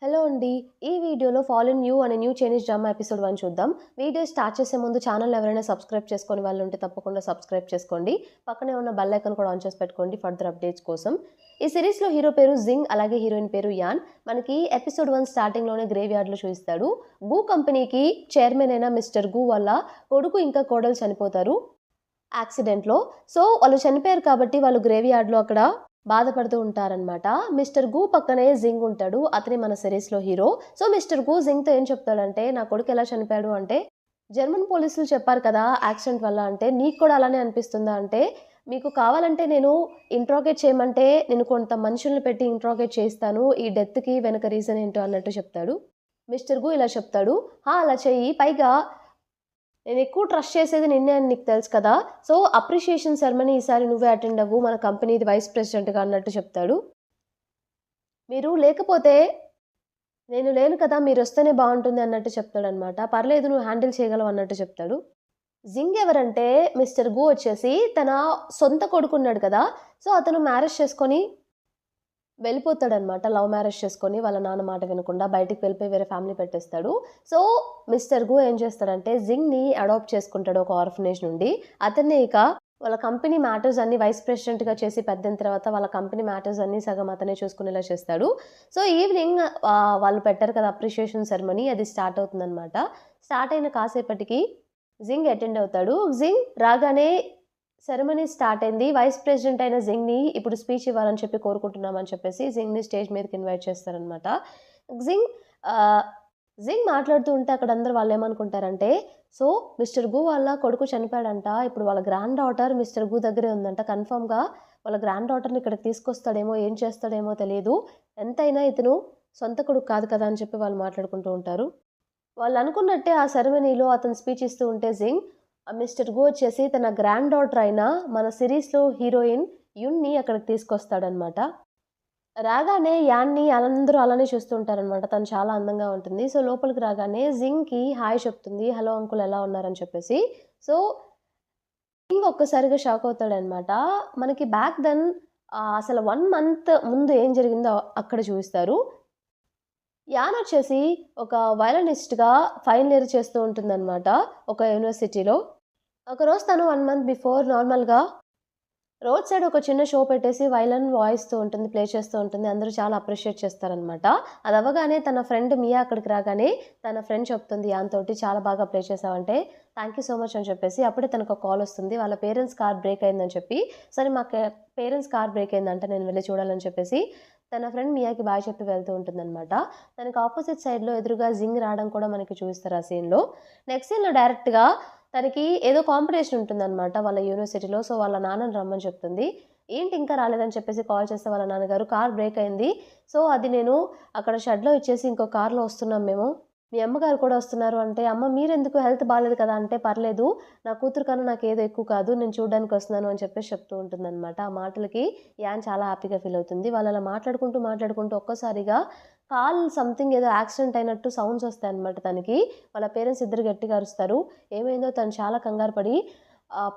Hello అండి. ఈ వీడియోలో 'ఫాలెన్ యూ' అనే న్యూ చైనీస్ డ్రామా ఎపిసోడ్ 1 చూద్దాం. వీడియో స్టార్ట్ చేసే ముందు ఛానల్ ఎవరైనా సబ్స్క్రైబ్ చేసుకోని వాళ్ళు ఉంటే తప్పకుండా సబ్స్క్రైబ్ చేసుకోండి. పక్కనే ఉన్న బెల్ ఐకాన్ కూడా ఆన్ చేసి పెట్టుకోండి ఫర్దర్ అప్డేట్స్ కోసం. ఈ సిరీస్‌లో హీరో పేరు జింగ్, అలాగే హీరోయిన్ పేరు యాన్. మనకి ఎపిసోడ్ 1 స్టార్టింగ్‌లోనే గ్రేవ్ యార్డ్‌లో చూయిస్తాడు. గు కంపెనీకి చైర్మన్ అయిన మిస్టర్ గు వల్ల కొడుకు ఇంకా కోడలు చనిపోతారు యాక్సిడెంట్‌లో. సో, వాళ్ళు చనిపోయారు కాబట్టి వాళ్ళు గ్రేవ్ యార్డ్‌లో అక్కడ బాధపడుతూ ఉంటారనమాట. మిస్టర్ గు పక్కనే జింగ్ ఉంటాడు. అతనే మన సిరీస్‌లో హీరో. సో, మిస్టర్ గు జింగ్‌తో ఏం చెప్తాడంటే, "నా కొడుకు ఎలా చనిపోయాడు" అంటే, "జర్మన్ పోలీసులు చెప్పారు కదా! యాక్సిడెంట్ వల్ల" అంటే, "నీకు కూడా అలానే అనిపిస్తుందా?" అంటే, "మీకు కావాలంటే నేను ఇంట్రాగేట్ చేయమంటే, నేను కొంత మనుషుల్ని పెట్టి ఇంట్రాగేట్ చేయిస్తాను. ఈ డెత్‌కి వెనక రీజన్ ఏంటో" అన్నట్టు చెప్తాడు. మిస్టర్ గు ఇలా చెప్తాడు, "ఆ! అలా చెయ్యి. పైగా నేనెక్కువ ట్రస్ట్ చేసేది నిన్నే అని నీకు తెలుసు కదా! సో, అప్రిషియేషన్ సెరమనీ ఈసారి నువ్వే అటెండ్ అవ్వు. మన కంపెనీది వైస్ ప్రెసిడెంట్‌గా" అన్నట్టు చెప్తాడు. "మీరు లేకపోతే నేను లేను కదా! మీరొస్తేనే బావుంటుంది" అన్నట్టు చెప్తాడనమాట. "పర్లేదు నువ్వు హ్యాండిల్ చేయగలవు" అన్నట్టు చెప్తాడు. జింగ్ ఎవరంటే మిస్టర్ గు వచ్చేసి తన సొంత కొడుకున్నాడు కదా! సో, అతను మ్యారేజ్ చేసుకొని వెళ్ళిపోతాడనమాట. లవ్ మ్యారేజ్ చేసుకొని వాళ్ళ నాన్న మాట వినకుండా బయటికి వెళ్ళిపోయి వేరే ఫ్యామిలీ పెట్టేస్తాడు. సో, మిస్టర్ గు ఏం చేస్తాడంటే జింగ్‌ని అడాప్ట్ చేసుకుంటాడు ఒక ఆర్ఫనేజ్ నుండి. అతన్నే ఇక వాళ్ళ కంపెనీ మ్యాటర్స్ అన్నీ వైస్ ప్రెసిడెంట్‌గా చేసి పెద్దయిన తర్వాత వాళ్ళ కంపెనీ మ్యాటర్స్ అన్నీ సగం అతనే చూసుకునేలా చేస్తాడు. సో, ఈవినింగ్ వాళ్ళు పెట్టారు కదా! అప్రిషియేషన్ సెరమనీ అది స్టార్ట్ అవుతుందనమాట. స్టార్ట్ అయిన కాసేపటికి జింగ్ అటెండ్ అవుతాడు. జింగ్ రాగానే సెరమనీ స్టార్ట్ అయింది. వైస్ ప్రెసిడెంట్ అయిన జింగ్‌ని ఇప్పుడు స్పీచ్ ఇవ్వాలని చెప్పి కోరుకుంటున్నామని చెప్పేసి జింగ్‌ని స్టేజ్ మీదకి ఇన్వైట్ చేస్తారనమాట. జింగ్ ఆహ్, జింగ్ మాట్లాడుతూ ఉంటే అక్కడ అందరూ వాళ్ళేమనుకుంటారంటే, సో, మిస్టర్ గు వాళ్ళ కొడుకు చనిపోయాడంట. ఇప్పుడు వాళ్ళ గ్రాండ్ డాటర్ మిస్టర్ గు దగ్గరే ఉందంట. కన్ఫర్మ్‌గా వాళ్ళ గ్రాండ్ డాటర్‌ని ఇక్కడికి తీసుకొస్తాడేమో, ఏం చేస్తాడేమో తెలీదు. ఎంతైనా ఇతను సొంత కొడుకు కాదు కదా! అని చెప్పి వాళ్ళు మాట్లాడుకుంటూ ఉంటారు. వాళ్ళనుకున్నట్టే ఆ సెరమనీలో అతను స్పీచ్ ఇస్తూ ఉంటే జింగ్ మిస్టర్ గు వచ్చేసి తన గ్రాండ్ డాటర్ అయిన మన సిరీస్‌లో హీరోయిన్ యున్‌ని అక్కడికి తీసుకొస్తాడనమాట. రాగానే యాన్‌ని అందరూ అలానే చూస్తూ ఉంటారనమాట. తను చాలా అందంగా ఉంటుంది. సో, లోపలికి రాగానే జింగ్‌కి హాయ్ చెప్తుంది. "హలో అంకుల్ ఎలా ఉన్నారని" చెప్పేసి. సో, జింగ్ ఒక్కసారిగా షాక్ అవుతాడనమాట. మనకి బ్యాక్ దెన్ అసలు 1 మంత్ ముందు ఏం జరిగిందో అక్కడ చూయిస్తారు. యాన్ వచ్చేసి ఒక వయలినిస్ట్‌గా ఫైనల్ ఇయర్ చేస్తూ ఉంటుందనమాట ఒక యూనివర్సిటీలో. ఒకరోజు తను 1 మంత్ బిఫోర్ నార్మల్‌గా రోడ్ సైడ్ ఒక చిన్న షో పెట్టేసి వయలిన్ వాయిస్తూ ఉంటుంది, ప్లే చేస్తూ ఉంటుంది. అందరూ చాలా అప్రిషియేట్ చేస్తారనమాట. అదవ్వగానే తన ఫ్రెండ్ మియా అక్కడికి రాగానే తన ఫ్రెండ్ చెప్తుంది యాన్ తోటి, "చాలా బాగా ప్లే చేశావంటే, థాంక్ యూ సో మచ్" అని చెప్పేసి. అప్పుడే తనకొక కాలొస్తుంది. వాళ్ళ పేరెంట్స్ కార్ బ్రేక్ అయిందని చెప్పి, సరే మా పేరెంట్స్ కార్ బ్రేక్ అయిందంట నేను వెళ్లి చూడాలని చెప్పేసి, తన ఫ్రెండ్ మియాకి బాయ్ చెప్పి వెళ్తూ ఉంటుందనమాట. తనకి ఆపోజిట్ సైడ్‌లో ఎదురుగా జింగ్ రావడం కూడా మనకి చూయిస్తారు ఆ సీన్‌లో. నెక్స్ట్ సీన్‌లో డైరెక్ట్‌గా తనకి ఏదో కాంపిటీషన్ ఉంటుందనమాట వాళ్ళ యూనివర్సిటీలో. సో, వాళ్ళ నాన్నని రమ్మని చెప్తుంది. ఏంటి ఇంకా రాలేదని చెప్పేసి కాల్ చేస్తే వాళ్ళ నాన్నగారు, "కార్ బ్రేక్ అయింది. సో, అది నేను అక్కడ షెడ్‌లో ఇచ్చేసి ఇంకో కార్‌లో వస్తున్నాం మేము. మీ అమ్మగారు కూడా వస్తున్నారు" అంటే, "అమ్మ మీరెందుకు హెల్త్ బాలేదు కదా!" అంటే, "పర్లేదు. నా కూతురు కన్నా నాకేదో ఎక్కువ కాదు. నేను చూడ్డానికి వస్తున్నాను" అని చెప్పేసి చెప్తూ ఉంటుందనమాట. ఆ మాటలకి యాన్ చాలా హ్యాపీగా ఫీల్ అవుతుంది. వాళ్ళలా మాట్లాడుకుంటూ ఒక్కసారిగా సంథింగ్ ఏదో యాక్సిడెంట్ అయినట్టు సౌండ్స్ వస్తాయన్నమాట తనకి. వాళ్ళ పేరెంట్స్ ఇద్దరు గట్టిగా అరుస్తారు. ఏమైందో తను చాలా కంగారు పడి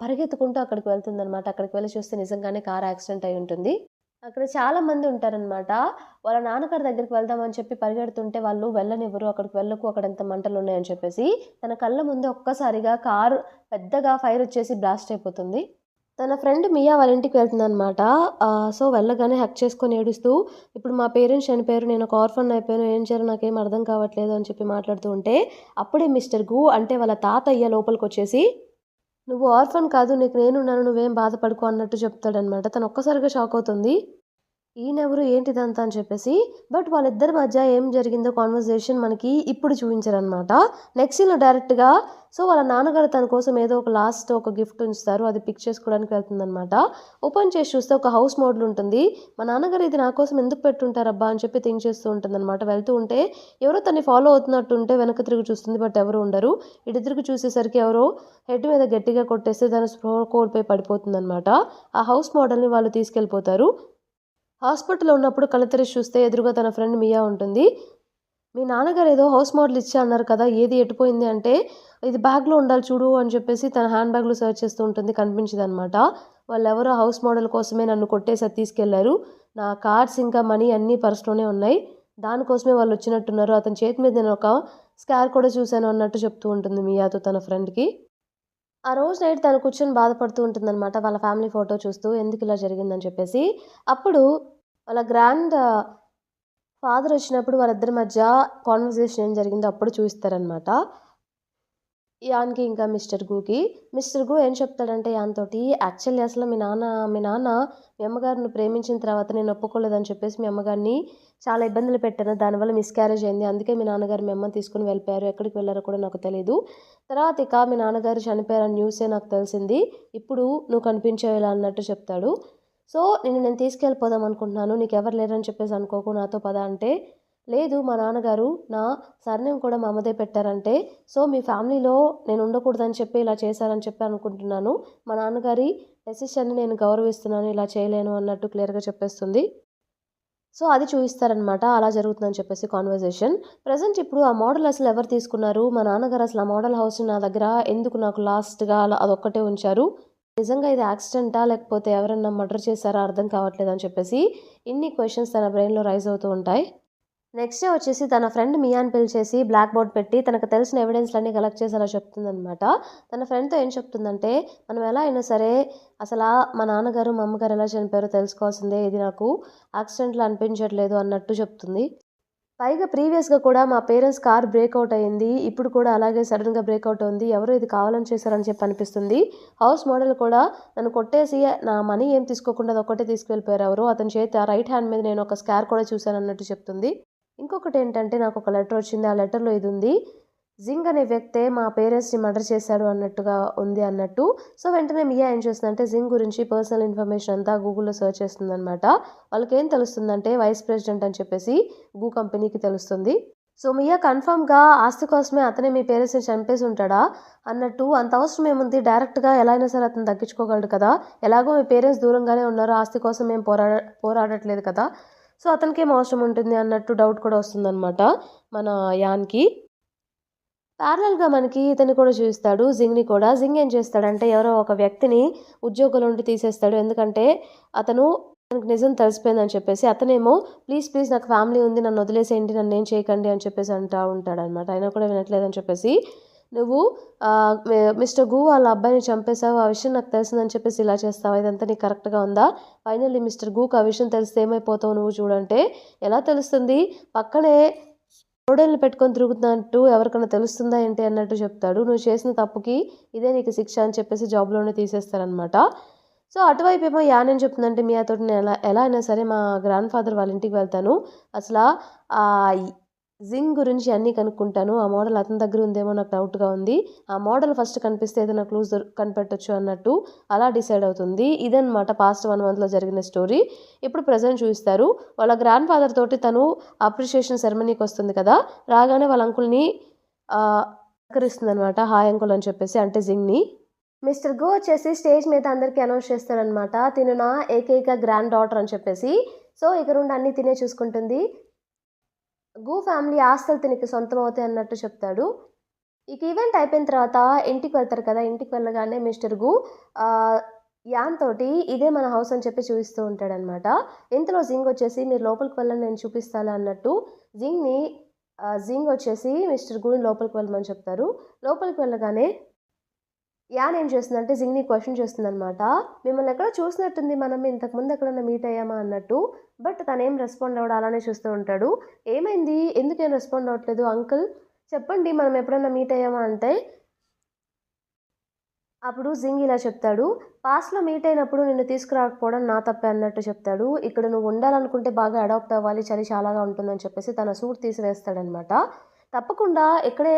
పరిగెత్తుకుంటూ అక్కడికి వెళ్తుందనమాట. అక్కడికి వెళ్లి చూస్తే నిజంగానే కార్ యాక్సిడెంట్ అయ్యి ఉంటుంది. అక్కడ చాలా మంది ఉంటారనమాట. వాళ్ళ నాన్నగారి దగ్గరికి వెళ్దామని చెప్పి పరిగెడుతుంటే వాళ్ళు వెళ్ళనివ్వరు. "అక్కడికి వెళ్ళకు, అక్కడంత మంటలున్నాయని" చెప్పేసి. తన కళ్ళ ముందే ఒక్కసారిగా కారు పెద్దగా ఫైర్ వచ్చేసి బ్లాస్ట్ అయిపోతుంది. తన ఫ్రెండ్ మియా వాళ్ళ ఇంటికి వెళ్తుందనమాట. సో, వెళ్ళగానే హగ్ చేసుకొని ఏడుస్తూ, "ఇప్పుడు మా పేరెంట్స్ చనిపోయారు. నేను ఒక ఆర్ఫన్ అయిపోయాను. ఏం చేయాలో నాకేం అర్థం కావట్లేదు" అని చెప్పి మాట్లాడుతూ ఉంటే, అప్పుడే మిస్టర్ గు అంటే వాళ్ళ తాతయ్య లోపలికొచ్చేసి, "నువ్వు ఆర్ఫన్ కాదు. నీకు నేనున్నాను. నువ్వేం బాధపడకు" అన్నట్టు చెప్తాడనమాట. తను ఒక్కసారిగా షాక్ అవుతుంది. ఈయనెవరు ఏంటిదంతా అని చెప్పేసి. బట్ వాళ్ళిద్దరి మధ్య ఏం జరిగిందో కాన్వర్జేషన్ మనకి ఇప్పుడు చూయించరనమాట. నెక్స్ట్ సీన్‌లో డైరెక్ట్‌గా వాళ్ళ నాన్నగారు తన కోసం ఏదో ఒక లాస్ట్ ఒక గిఫ్ట్ ఉంచుతారు. అది పిక్ చేసుకోవడానికి వెళ్తుందనమాట. ఓపెన్ చేసి చూస్తే ఒక హౌస్ మోడల్ ఉంటుంది. మా నాన్నగారు ఇది నా కోసం ఎందుకు పెట్టుంటారబ్బా అని చెప్పి థింక్ చేస్తూ ఉంటుందనమాట. వెళ్తూ ఉంటే ఎవరో తనని ఫాలో అవుతున్నట్టుంటే వెనక్కి తిరిగి చూస్తుంది. బట్ ఎవరు ఉండరు. ఇటెదురుగా చూసేసరికి ఎవరో హెడ్ మీద గట్టిగా కొట్టేస్తే తను స్పృహ కోల్పోయి పడిపోతుందనమాట. ఆ హౌస్ మోడల్‌ని వాళ్ళు తీసుకెళ్ళిపోతారు. హాస్పిటల్‌లో ఉన్నప్పుడు కళ్ళు తెరిచి చూస్తే ఎదురుగా తన ఫ్రెండ్ మియా ఉంటుంది. "మీ నాన్నగారు ఏదో హౌస్ మోడల్ ఇచ్చా అన్నారు కదా! ఏది ఎటుపోయింది?" అంటే, "ఇది బ్యాగ్‌లో ఉండాలి చూడు" అని చెప్పేసి తన హ్యాండ్ బ్యాగ్‌లో సెర్చ్ చేస్తూ ఉంటుంది. కనిపించదనమాట. వాళ్ళెవరో హౌస్ మోడల్ కోసమే నన్ను కొట్టేసి అది తీసుకెళ్లారు. నా కార్డ్స్ ఇంకా మనీ అన్నీ పర్స్‌లోనే ఉన్నాయి. దానికోసమే వాళ్ళు వచ్చినట్టున్నారు. అతని చేతి మీద నేను ఒక స్కార్ కూడా చూశాను అన్నట్టు చెప్తూ ఉంటుంది మియాతో తన ఫ్రెండ్‌కి. ఆ రోజు నైట్ తను కూర్చొని బాధపడుతూ ఉంటుందనమాట. వాళ్ళ ఫ్యామిలీ ఫోటో చూస్తూ ఎందుకిలా జరిగిందని చెప్పేసి. అప్పుడు వాళ్ళ ఫాదర్ వచ్చినప్పుడు వాళ్ళిద్దరి మధ్య కాన్వర్జేషన్ ఏం జరిగిందో అప్పుడు చూయిస్తారనమాట. యాన్‌కి ఇంకా మిస్టర్ గూకి. మిస్టర్ గు ఏం చెప్తాడంటే యాన్ తోటి, యాక్చువల్లీ అసలు మీ నాన్న మీ అమ్మగారిని ప్రేమించిన తర్వాత నేను ఒప్పుకోలేదని చెప్పేసి మీ అమ్మగారిని చాలా ఇబ్బందులు పెట్టాను. దానివల్ల మిస్‌క్యారేజ్ అయింది. అందుకే మీ నాన్నగారు మీ అమ్మని తీసుకొని వెళ్ళిపోయారు. ఎక్కడికి వెళ్లారో కూడా నాకు తెలీదు. తర్వాత ఇక మీ నాన్నగారు చనిపోయారన్న న్యూసే నాకు తెలిసింది. ఇప్పుడు నువ్వు కనిపించావు ఇలా అన్నట్టు చెప్తాడు. సో, నేను తీసుకెళ్ళిపోదాం అనుకుంటున్నాను. నీకెవరు లేరని చెప్పేసి అనుకోకు నాతో పద అంటే, లేదు మా నాన్నగారు నా సర్‌నేమ్ కూడా మా అమ్మదే పెట్టారంటే, సో మీ ఫ్యామిలీలో నేను ఉండకూడదని చెప్పి ఇలా చేశారని చెప్పి అనుకుంటున్నాను. మా నాన్నగారి డెసిషన్‌ని నేను గౌరవిస్తున్నాను. ఇలా చేయలేను అన్నట్టు క్లియర్‌గా చెప్పేస్తుంది. సో, అది చూయిస్తారనమాట. అలా జరుగుతుందని చెప్పేసి కాన్వర్జేషన్. ప్రెజెంట్ ఇప్పుడు ఆ మోడల్ అసలు ఎవరు తీసుకున్నారు? మా నాన్నగారు అసలు ఆ మోడల్ హౌస్‌ని నా దగ్గర ఎందుకు నాకు లాస్ట్‌గా అలా అదొక్కటే ఉంచారు? నిజంగా ఇది యాక్సిడెంటా? లేకపోతే ఎవరన్నా మర్డర్ చేశారా? అర్థం కావట్లేదని చెప్పేసి ఇన్ని క్వెషన్స్ తన బ్రెయిన్‌లో రైజ్ అవుతూ ఉంటాయి. నెక్స్ట్ డే వచ్చేసి తన ఫ్రెండ్ మియాని పిలిచేసి బ్లాక్ బోర్డ్ పెట్టి తనకు తెలిసిన ఎవిడెన్స్‌లన్నీ కలెక్ట్ చేసి అలా చెప్తుందనమాట. తన ఫ్రెండ్‌తో ఏం చెప్తుందంటే, మనం ఎలా అయినా సరే మా నాన్నగారు, మా అమ్మగారు ఎలా చనిపోయారో తెలుసుకోవాల్సిందే. ఇది నాకు యాక్సిడెంట్‌లా అనిపించట్లేదు అన్నట్టు చెప్తుంది. పైగా ప్రీవియస్‌గా కూడా మా పేరెంట్స్ కార్ బ్రేకౌట్ అయింది. ఇప్పుడు కూడా అలాగే సడెన్‌గా బ్రేకౌట్ ఉంది. ఎవరో ఇది కావాలని చేశారని చెప్పి అనిపిస్తుంది. హౌస్ మోడల్ కూడా నన్ను కొట్టేసి నా మనీ ఏం తీసుకోకుండా అదొక్కటే తీసుకెళ్ళిపోయారు ఎవరో. అతని రైట్ హ్యాండ్ మీద నేను ఒక స్కార్ కూడా చూశానన్నట్టు చెప్తుంది. ఇంకొకటేంటంటే నాకొక లెటరొచ్చింది. ఆ లెటర్‌లో ఇదుంది. జింగ్ అనే వ్యక్తే మా పేరెంట్స్‌ని మర్డర్ చేశాడు అన్నట్టుగా ఉంది అన్నట్టు. సో, వెంటనే మియా ఏం చేస్తుందంటే జింగ్ గురించి పర్సనల్ ఇన్ఫర్మేషన్ అంతా గూగుల్‌లో సెర్చ్ చేస్తుందనమాట. వాళ్ళకేం తెలుస్తుందంటే వైస్ ప్రెసిడెంట్ అని చెప్పేసి కంపెనీకి తెలుస్తుంది. సో, మియా కన్ఫర్మ్‌గా ఆస్తి కోసమే అతనే మీ పేరెంట్స్‌ని చంపేసి ఉంటాడా అన్నట్టు అంత అవసరం ఏముంది డైరెక్ట్‌గా ఎలా అయినా సరే అతను దక్కించుకోగలడు కదా! ఎలాగో మీ పేరెంట్స్ దూరంగానే ఉన్నారు. ఆస్తి కోసం ఏం పోరాడట్లేదు కదా! సో, అతనికేం అవసరం ఉంటుంది అన్నట్టు డౌట్ కూడా వస్తుందనమాట మన యాన్‌కి. ప్యారలల్‌గా మనకి ఇతన్ని కూడా చూయిస్తాడు జింగ్‌ని కూడా. జింగ్ ఏం చేస్తాడంటే ఎవరో ఒక వ్యక్తిని ఉద్యోగంలో నుండి తీసేస్తాడు. ఎందుకంటే తనకి నిజం తెలిసిపోయిందని చెప్పేసి. అతనేమో ప్లీజ్ ప్లీజ్ నాకు ఫ్యామిలీ ఉంది. నన్ను వదిలేసేయండి. నన్నేం చేయకండి అని చెప్పేసి అంటా ఉంటాడనమాట. అయినా కూడా వినట్లేదని చెప్పేసి నువ్వు మిస్టర్ గు వాళ్ళ అబ్బాయిని చంపేసావు. ఆ విషయం నాకు తెలిసిందని చెప్పేసి ఇలా చేస్తావా? ఇదంతా నీకు కరెక్ట్‌గా ఉందా? ఫైనల్లీ మిస్టర్ గుకి ఆ విషయం తెలిస్తే ఏమైపోతావు నువ్వు చూడంటే, ఎలా తెలుస్తుంది? పక్కనే తోడేళ్ళని పెట్టుకొని తిరుగుతున్నట్టు ఎవరికైనా తెలుస్తుందా ఏంటి అన్నట్టు చెప్తాడు. నువ్వు చేసిన తప్పుకి ఇదే నీకు శిక్ష అని చెప్పేసి జాబ్‌లోనే తీసేస్తారనమాట. సో, అటువైపేమో యాన్ ఏం చెప్తుందంటే మియాతోటి నేను ఎలా ఎలా అయినా సరే మా గ్రాండ్ ఫాదర్ వాళ్ళ ఇంటికి వెళ్తాను. అసలా ఆహ్, జింగ్ గురించి అన్నీ కనుక్కుంటాను. ఆ మోడల్ అతని దగ్గర ఉందేమో నాకు డౌట్‌గా ఉంది. ఆ మోడల్ ఫస్ట్ కనిపిస్తే ఏదైనా క్లూస్ కనిపెట్టొచ్చు అన్నట్టు అలా డిసైడ్ అవుతుంది. ఇదనమాట పాస్ట్ 1 మంత్‌లో జరిగిన స్టోరీ. ఇప్పుడు ప్రెజెంట్ చూయిస్తారు. వాళ్ళ గ్రాండ్ ఫాదర్ తోటి తను అప్రిషియేషన్ సెరమనీకొస్తుంది కదా! రాగానే వాళ్ళ అంకుల్‌ని పలకరిస్తుందనమాట. హాయ్ అంకుల్ అని చెప్పేసి అంటే జింగ్‌ని. మిస్టర్ గో వచ్చేసి స్టేజ్ మీద అందరికీ అనౌన్స్ చేస్తాడనమాట. తిను నా ఏకైక గ్రాండ్ డాటర్ అని చెప్పేసి. సో, ఇక నుండి అన్నీ తినే చూసుకుంటుంది. గు ఫ్యామిలీ ఆస్తులు తినకి సొంతమవుతాయి అన్నట్టు చెప్తాడు. ఇక ఈవెంట్ అయిపోయిన తర్వాత ఇంటికి వెళ్తారు కదా! ఇంటికి వెళ్ళగానే మిస్టర్ గు ఆహ్, యాన్ తోటి ఇదే మన హౌస్ అని చెప్పి చూపిస్తూ ఉంటాడనమాట. ఇంతలో జింగ్ వచ్చేసి మీరు లోపలికి వెళ్ళండి నేను చూపిస్తాలే అన్నట్టు జింగ్ వచ్చేసి మిస్టర్ గుని లోపలికి వెళ్ళమని చెప్తారు. లోపలికి వెళ్ళగానే యాన్ ఏం చేస్తుందంటే జింగ్‌ని క్వెషన్ చేస్తుందనమాట. మిమ్మల్ని ఎక్కడో చూసినట్టుంది మనం ఇంతకుముందు ఎక్కడన్నా మీట్ అయ్యామా అన్నట్టు. బట్ తనేం రెస్పాండ్ అవ్వడు అలానే చూస్తూ ఉంటాడు. ఏమైంది? ఎందుకేం రెస్పాండ్ అవ్వట్లేదు? అంకుల్ చెప్పండి మనం ఎప్పుడన్నా మీట్ అయ్యామా అంటే అప్పుడు జింగ్ ఇలా చెప్తాడు. పాస్ట్‌లో మీట్ అయినప్పుడు నిన్ను తీసుకురాకపోవడం నా తప్పే అన్నట్టు చెప్తాడు. ఇక్కడ నువ్వు ఉండాలనుకుంటే బాగా అడాప్ట్ అవ్వాలి. చలి చాలాగా ఉంటుందని చెప్పేసి తన సూట్ తీసివేస్తాడనమాట. తప్పకుండా ఇక్కడే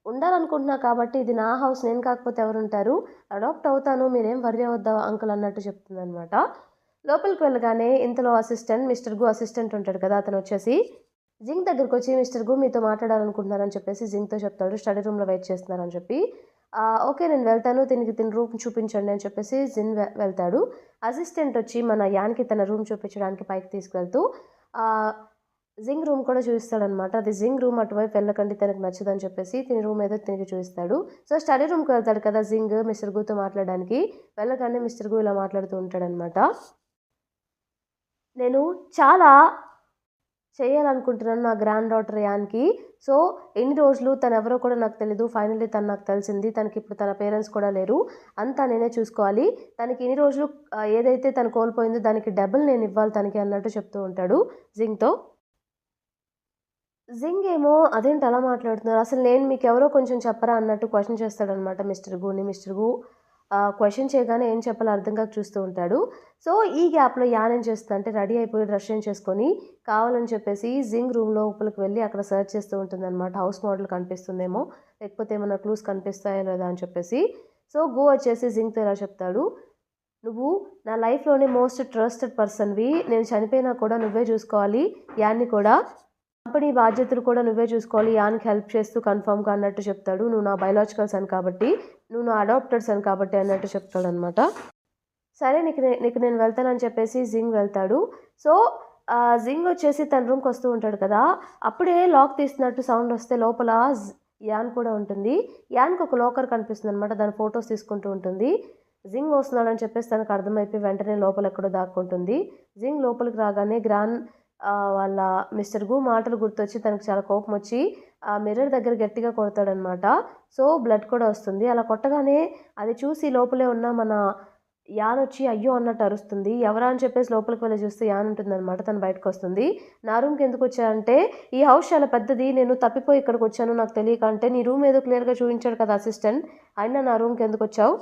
ఉండాలనుకుంటున్నా కాబట్టి ఇది నా హౌస్ నేను కాకపోతే ఎవరుంటారు? అడాప్ట్ అవుతాను. మీరేం వర్రీ అవ్వద్దు అంకుల్ అన్నట్టు చెప్తుందనమాట. లోపలికి వెళ్ళగానే ఇంతలో మిస్టర్ గు అసిస్టెంట్ ఉంటాడు కదా! అతనొచ్చేసి జింగ్ దగ్గరకొచ్చి మిస్టర్ గు మీతో మాట్లాడాలనుకుంటున్నారని చెప్పేసి జింగ్‌తో చెప్తాడు. స్టడీ రూమ్‌లో వెయిట్ చేస్తున్నారని చెప్పి. ఓకే నేను వెళ్తాను. తిన రూమ్ చూపించండి అని చెప్పేసి వెళ్తాడు. అసిస్టెంట్ వచ్చి మన యాన్‌కి తన రూమ్ చూపించడానికి పైకి తీసుకెళ్తూ ఆహ్, జింగ్ రూమ్ కూడా చూపిస్తాడనమాట. అది జింగ్ రూమ్ అటువైపు వెళ్ళకండి తనకు నచ్చదని చెప్పేసి తిన రూమ్ ఏదో తినకి చూపిస్తాడు. సో, స్టడీ రూమ్‌కి వెళ్తాడు కదా జింగ్ మిస్టర్ గుతో మాట్లాడడానికి. వెళ్ళగానే మిస్టర్ గు ఇలా మాట్లాడుతూ ఉంటాడనమాట. నేను చాలా చేయాలనుకుంటున్నాను నా గ్రాండ్ డాటర్ యాన్కి. సో ఎన్ని రోజులు తను ఎవరో కూడా నాకు తెలీదు. ఫైనల్లీ తను నాకు తెలిసింది. తనకిప్పుడు తన పేరెంట్స్ కూడా లేరు. అంతా నేనే చూసుకోవాలి. తనకి ఇన్ని రోజులు ఏదైతే తను కోల్పోయిందో దానికి డబుల్ నేను ఇవ్వాలి తనకి అన్నట్టు చెప్తూ ఉంటాడు జింగ్తో. జింగ్ ఏమో అదేంటి అలా మాట్లాడుతున్నారు, అసలు నేను మీకెవరో కొంచెం చెప్పరా అన్నట్టు క్వశ్చన్ చేస్తాడనమాట మిస్టర్ గూని. మిస్టర్ గు క్వశ్చన్ చేయగానే ఏం చెప్పాలో అర్థం కాక చూస్తూ ఉంటాడు. సో ఈ గ్యాప్లో యాన్ ఏం చేస్తుందంటే రెడీ అయిపోయి డ్రెస్ చేంజ్ చేసుకొని కావాలని చెప్పేసి జింగ్ రూమ్ లోపలికి వెళ్ళి అక్కడ సర్చ్ చేస్తూ ఉంటుందన్నమాట. హౌస్ మోడల్ కనిపిస్తుందేమో, లేకపోతే ఏమైనా క్లూస్ కనిపిస్తాయో లేదా అని చెప్పేసి. సో గు వచ్చేసి జింగ్తో ఇలా చెప్తాడు, నువ్వు నా లైఫ్లోనే మోస్ట్ ట్రస్టెడ్ పర్సన్వి. నేను చనిపోయినా కూడా నువ్వే చూసుకోవాలి యాన్ని కూడా. కంపెనీ బాధ్యతలు కూడా నువ్వే చూసుకోవాలి. యాన్కి హెల్ప్ చేస్తూ కన్ఫర్మ్గా అన్నట్టు చెప్తాడు. నువ్వు నా బయలాజికల్ సన్ కాబట్టి, నువ్వు నా అడాప్టెడ్ సన్ కాబట్టి అన్నట్టు చెప్తాడనమాట. సరే నీకు నేను వెళ్తానని చెప్పేసి జింగ్ వెళ్తాడు. సో జింగ్ వచ్చేసి తన రూమ్కి వస్తూ ఉంటాడు కదా, అప్పుడే లాక్ తీస్తున్నట్టు సౌండ్ వస్తే లోపల యాన్ కూడా ఉంటుంది. యాన్కి ఒక లాకర్ కనిపిస్తుంది అనమాట. దాని ఫొటోస్ తీసుకుంటూ ఉంటుంది. జింగ్ వస్తున్నాడని చెప్పేసి తనకు అర్థమైపోయి వెంటనే లోపల ఎక్కడో దాక్కుంటుంది. జింగ్ లోపలికి రాగానే వాళ్ళ మిస్టర్ గు మాటలు గుర్తొచ్చి తనకు చాలా కోపం వచ్చి ఆ మిర్రర్ దగ్గర గట్టిగా కొడతాడనమాట. సో బ్లడ్ కూడా వస్తుంది. అలా కొట్టగానే అది చూసి లోపలే ఉన్న మన యాన్ వచ్చి అయ్యో అన్నట్టు అరుస్తుంది. ఎవరా అని చెప్పేసి లోపలికి వెళ్ళి చూస్తే యాన్ ఉంటుందన్నమాట. తను బయటకు వస్తుంది. నా రూమ్కి ఎందుకు వచ్చానంటే ఈ హౌస్ చాలా పెద్దది, నేను తప్పిపోయి ఇక్కడికి వచ్చాను నాకు తెలియక. అంటే నీ రూమ్ ఏదో క్లియర్గా చూపించాడు కదా అసిస్టెంట్, అయినా నా రూమ్కి ఎందుకు వచ్చావు?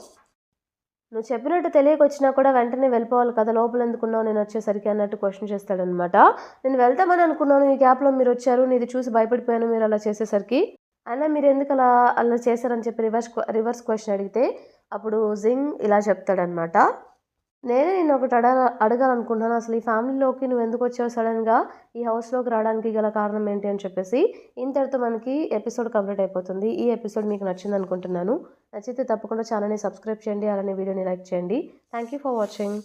నువ్వు చెప్పినట్టు తెలియక వచ్చినా కూడా వెంటనే వెళ్ళిపోవాలి కదా, లోపల ఎందుకున్నావు నేను వచ్చేసరికి అన్నట్టు క్వశ్చన్ చేస్తాడనమాట. నేను వెళ్తామని అనుకున్నాను, ఈ గ్యాప్లో మీరు వచ్చారు, నీది చూసి భయపడిపోయాను మీరు అలా చేసేసరికి. అయినా మీరు ఎందుకు అలా చేశారని చెప్పి రివర్స్ క్వశ్చన్ అడిగితే అప్పుడు జింగ్ ఇలా చెప్తాడనమాట, నేనే నేను ఒకటి అడగాలనుకుంటున్నాను, అసలు ఈ ఫ్యామిలీలోకి నువ్వు ఎందుకు వచ్చావు సడన్గా, ఈ హౌస్లోకి రావడానికి గల కారణం ఏంటి అని చెప్పేసి. ఇంతటితో మనకి ఎపిసోడ్ కంప్లీట్ అయిపోతుంది. ఈ ఎపిసోడ్ మీకు నచ్చింది అనుకుంటున్నాను. నచ్చితే తప్పకుండా ఛానల్ని సబ్స్క్రైబ్ చేయండి, అలానే వీడియోని లైక్ చేయండి. Thank you for watching.